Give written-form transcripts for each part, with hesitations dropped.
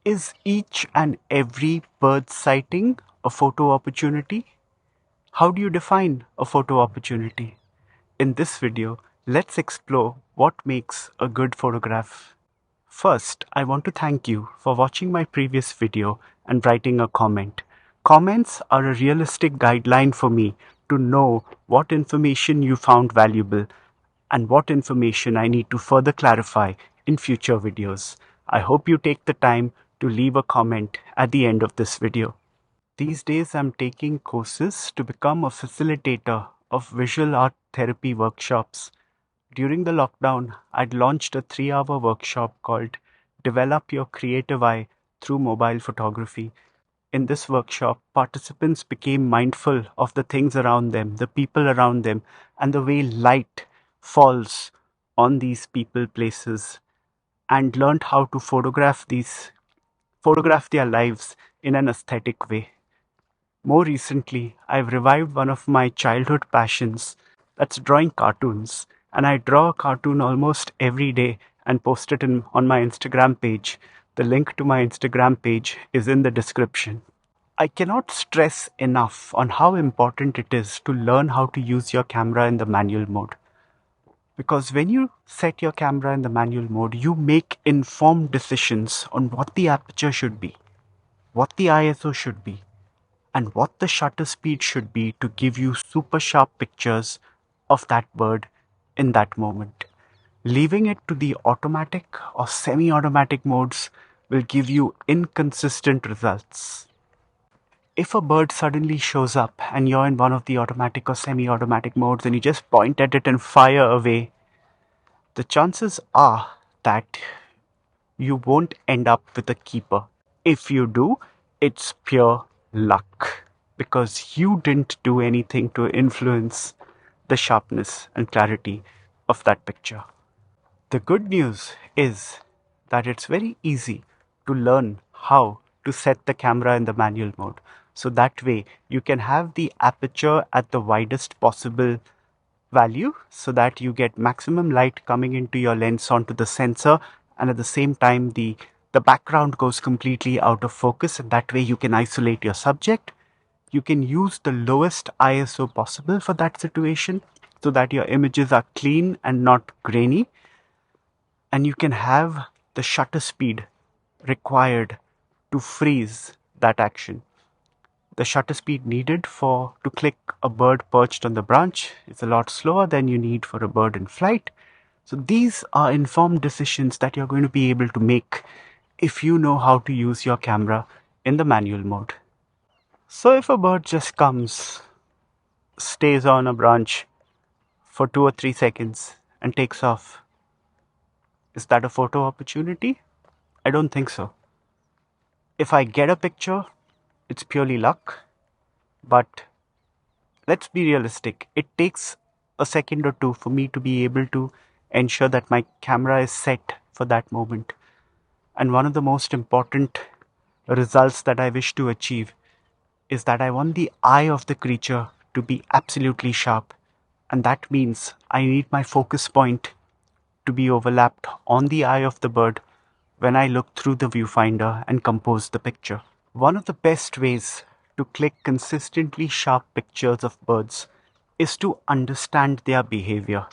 Is each and every bird sighting a photo opportunity? How do you define a photo opportunity? In this video, let's explore what makes a good photograph. First, I want to thank you for watching my previous video and writing a comment. Comments are a realistic guideline for me to know what information you found valuable and what information I need to further clarify in future videos. I hope you take the time to leave a comment at the end of this video. These days I'm taking courses to become a facilitator of visual art therapy workshops. During the lockdown, I'd launched a 3-hour workshop called Develop Your Creative Eye Through Mobile Photography. In this workshop, participants became mindful of the things around them, the people around them, and the way light falls on these people, places, and learned how to photograph their lives in an aesthetic way. More recently, I've revived one of my childhood passions, that's drawing cartoons, and I draw a cartoon almost every day and post it on my Instagram page. The link to my Instagram page is in the description. I cannot stress enough on how important it is to learn how to use your camera in the manual mode. Because when you set your camera in the manual mode, you make informed decisions on what the aperture should be, what the ISO should be, and what the shutter speed should be to give you super sharp pictures of that bird in that moment. Leaving it to the automatic or semi-automatic modes will give you inconsistent results. If a bird suddenly shows up and you're in one of the automatic or semi-automatic modes and you just point at it and fire away, the chances are that you won't end up with a keeper. If you do, it's pure luck because you didn't do anything to influence the sharpness and clarity of that picture. The good news is that it's very easy to learn how to set the camera in the manual mode. So that way you can have the aperture at the widest possible value so that you get maximum light coming into your lens onto the sensor, and at the same time the background goes completely out of focus, and that way you can isolate your subject. You can use the lowest ISO possible for that situation so that your images are clean and not grainy, and you can have the shutter speed required to freeze that action. The shutter speed needed to click a bird perched on the branch is a lot slower than you need for a bird in flight. So these are informed decisions that you're going to be able to make if you know how to use your camera in the manual mode. So if a bird just comes, stays on a branch for 2 or 3 seconds and takes off, is that a photo opportunity? I don't think so. If I get a picture, it's purely luck. But let's be realistic. It takes a second or two for me to be able to ensure that my camera is set for that moment. And one of the most important results that I wish to achieve is that I want the eye of the creature to be absolutely sharp. And that means I need my focus point to be overlapped on the eye of the bird when I look through the viewfinder and compose the picture. One of the best ways to click consistently sharp pictures of birds is to understand their behavior.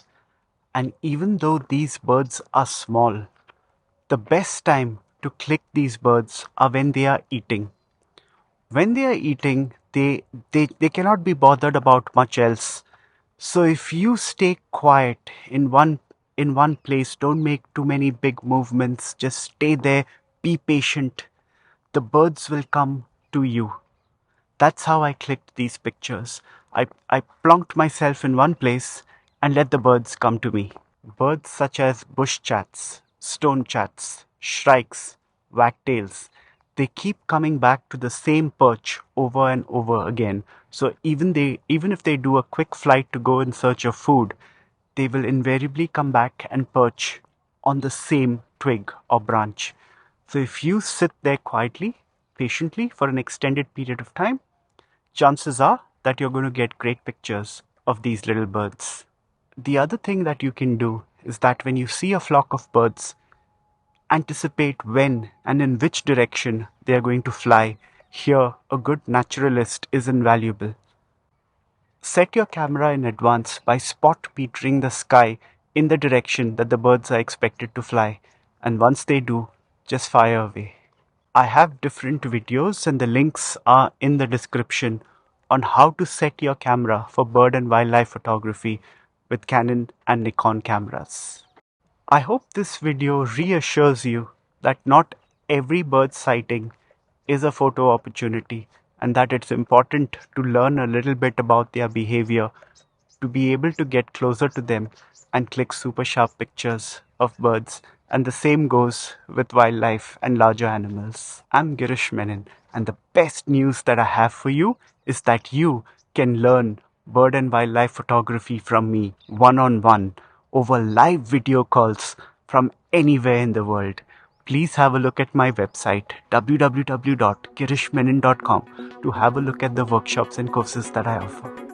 And even though these birds are small, the best time to click these birds are when they are eating. When they are eating, they cannot be bothered about much else. So if you stay quiet in one place, don't make too many big movements, just stay there, be patient. The birds will come to you. That's how I clicked these pictures. I plonked myself in one place and let the birds come to me. Birds such as bush chats, stone chats, shrikes, wagtails, they keep coming back to the same perch over and over again. So even if they do a quick flight to go in search of food, they will invariably come back and perch on the same twig or branch. So if you sit there quietly, patiently for an extended period of time, chances are that you're going to get great pictures of these little birds. The other thing that you can do is that when you see a flock of birds, anticipate when and in which direction they are going to fly, here a good naturalist is invaluable. Set your camera in advance by spot metering the sky in the direction that the birds are expected to fly, and once they do, just fire away. I have different videos and the links are in the description on how to set your camera for bird and wildlife photography with Canon and Nikon cameras. I hope this video reassures you that not every bird sighting is a photo opportunity and that it's important to learn a little bit about their behavior to be able to get closer to them and click super sharp pictures of birds. And the same goes with wildlife and larger animals. I'm Girish Menon, and the best news that I have for you is that you can learn bird and wildlife photography from me one-on-one over live video calls from anywhere in the world. Please have a look at my website www.girishmenon.com to have a look at the workshops and courses that I offer.